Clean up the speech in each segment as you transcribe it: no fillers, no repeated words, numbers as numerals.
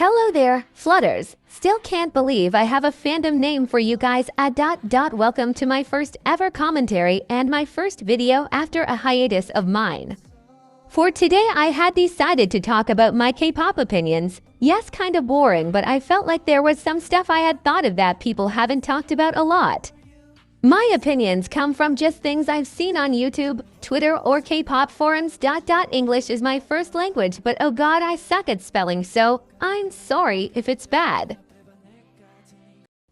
Hello there, Flutters. Still can't believe I have a fandom name for you guys. Welcome to my first ever commentary and my first video after a hiatus of mine. For today, I had decided to talk about my K-pop opinions. Yes, kind of boring, but I felt like there was some stuff I had thought of that people haven't talked about a lot. My opinions come from just things I've seen on YouTube, Twitter, or K-pop forums. English is my first language, but oh god, I suck at spelling, so I'm sorry if it's bad.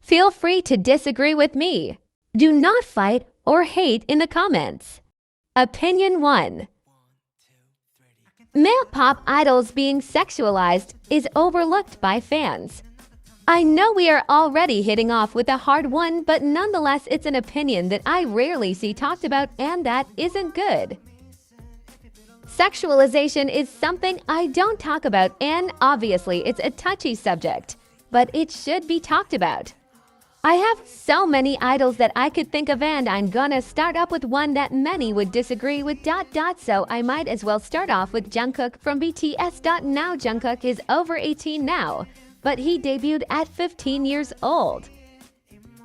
Feel free to disagree with me. Do not fight or hate in the comments. Opinion 1. Male pop idols being sexualized is overlooked by fans. I know we are already hitting off with a hard one, but nonetheless it's an opinion that I rarely see talked about, and that isn't good. Sexualization is something I don't talk about, and obviously it's a touchy subject, but it should be talked about. I have so many idols that I could think of, and I'm gonna start up with one that many would disagree with. So I might as well start off with Jungkook from BTS. Now Jungkook is over 18 now, but he debuted at 15 years old.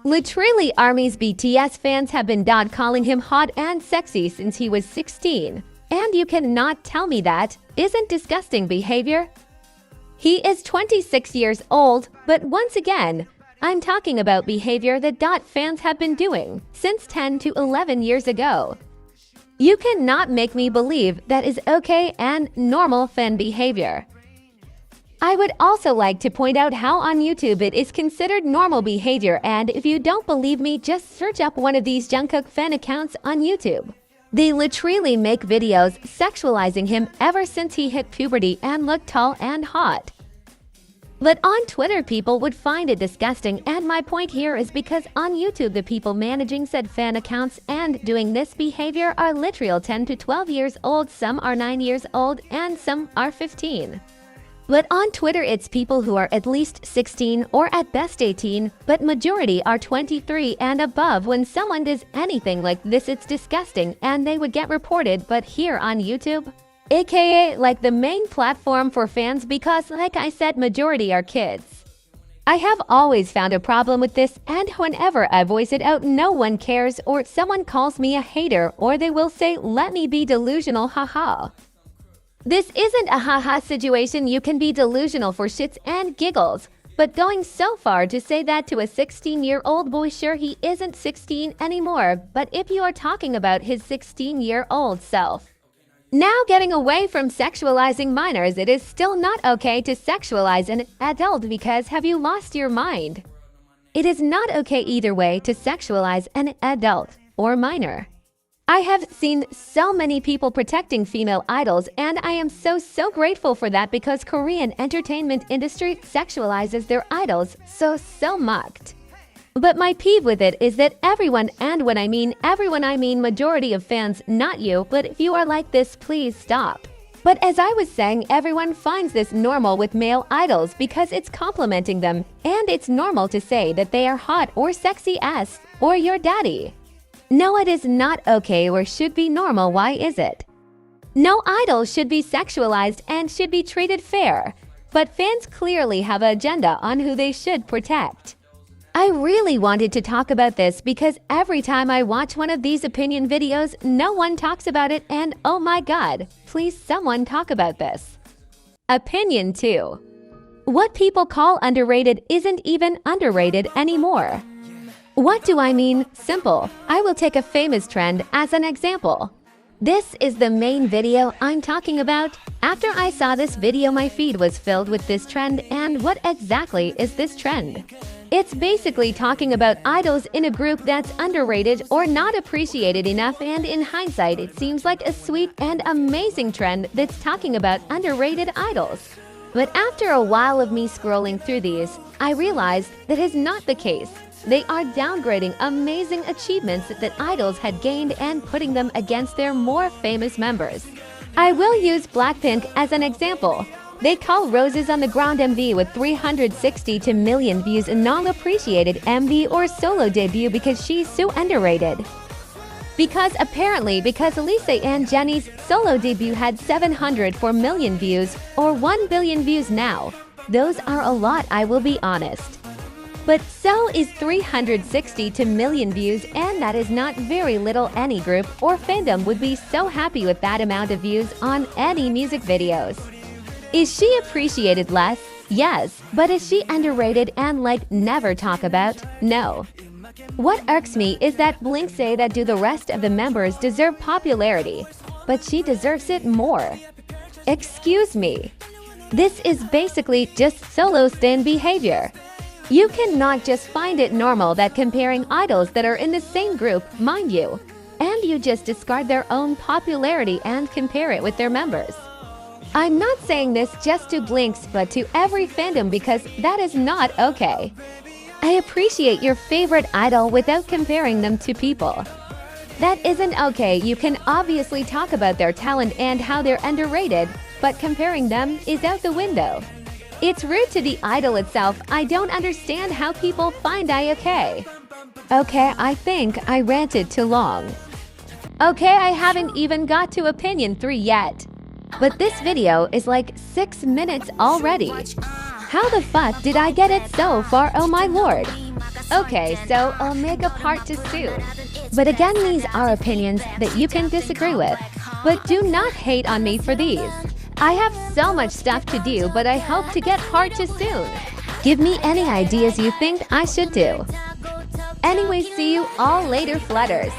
Literally, ARMY's BTS fans have been calling him hot and sexy since he was 16. And you cannot tell me that isn't disgusting behavior. He is 26 years old, but once again, I'm talking about behavior that fans have been doing since 10 to 11 years ago. You cannot make me believe that is okay and normal fan behavior. I would also like to point out how on YouTube it is considered normal behavior, and if you don't believe me, just search up one of these Jungkook fan accounts on YouTube. They literally make videos sexualizing him ever since he hit puberty and looked tall and hot. But on Twitter, people would find it disgusting, and my point here is because on YouTube the people managing said fan accounts and doing this behavior are literal 10 to 12 years old, some are 9 years old, and some are 15. But on Twitter, it's people who are at least 16 or at best 18, but majority are 23 and above. When someone does anything like this, it's disgusting and they would get reported. But here on YouTube, aka like the main platform for fans, because like I said, majority are kids. I have always found a problem with this, and whenever I voice it out, no one cares, or someone calls me a hater, or they will say, let me be delusional, haha. This isn't a haha situation. You can be delusional for shits and giggles, but going so far to say that to a 16-year-old boy, sure, he isn't 16 anymore, but if you are talking about his 16-year-old self. Now, getting away from sexualizing minors, it is still not okay to sexualize an adult, because have you lost your mind? It is not okay either way to sexualize an adult or minor. I have seen so many people protecting female idols, and I am so grateful for that, because Korean entertainment industry sexualizes their idols so much. But my peeve with it is that everyone, and when I mean everyone, I mean majority of fans, not you, but if you are like this, please stop. But as I was saying, everyone finds this normal with male idols because it's complimenting them, and it's normal to say that they are hot or sexy as, or your daddy. No, it is not okay or should be normal. Why is it? No idol should be sexualized and should be treated fair, but fans clearly have an agenda on who they should protect. I really wanted to talk about this because every time I watch one of these opinion videos, no one talks about it, and oh my god, please someone talk about this. Opinion 2. What people call underrated isn't even underrated anymore. What do I mean? Simple. I will take a famous trend as an example. This is the main video I'm talking about. After I saw this video, my feed was filled with this trend, and what exactly is this trend? It's basically talking about idols in a group that's underrated or not appreciated enough, and in hindsight, it seems like a sweet and amazing trend that's talking about underrated idols. But after a while of me scrolling through these, I realized that is not the case. They are downgrading amazing achievements that idols had gained and putting them against their more famous members. I will use Blackpink as an example. They call Roses on the Ground MV with 362 million views a non-appreciated MV or solo debut because she's so underrated. Because Lisa and Jennie's solo debut had 704 million views or 1 billion views now. Those are a lot, I will be honest. But so is 360 to million views, and that is not very little. Any group or fandom would be so happy with that amount of views on any music videos. Is she appreciated less? Yes. But is she underrated and never talk about? No. What irks me is that Blink say that the rest of the members deserve popularity, but she deserves it more. Excuse me. This is basically just solo stan behavior. You cannot just find it normal that comparing idols that are in the same group, mind you, and you just discard their own popularity and compare it with their members. I'm not saying this just to Blinks but to every fandom, because that is not okay. I appreciate your favorite idol without comparing them to people. That isn't okay. You can obviously talk about their talent and how they're underrated, but comparing them is out the window. It's rude to the idol itself. I don't understand how people find I okay. Okay, I think I ranted too long. Okay, I haven't even got to opinion 3 yet. But this video is 6 minutes already. How the fuck did I get it so far, oh my lord? Okay, so I'll make a part 2 soon. But again, these are opinions that you can disagree with. But do not hate on me for these. I have so much stuff to do, but I hope to get part 2 soon. Give me any ideas you think I should do. Anyway, see you all later, Flutters.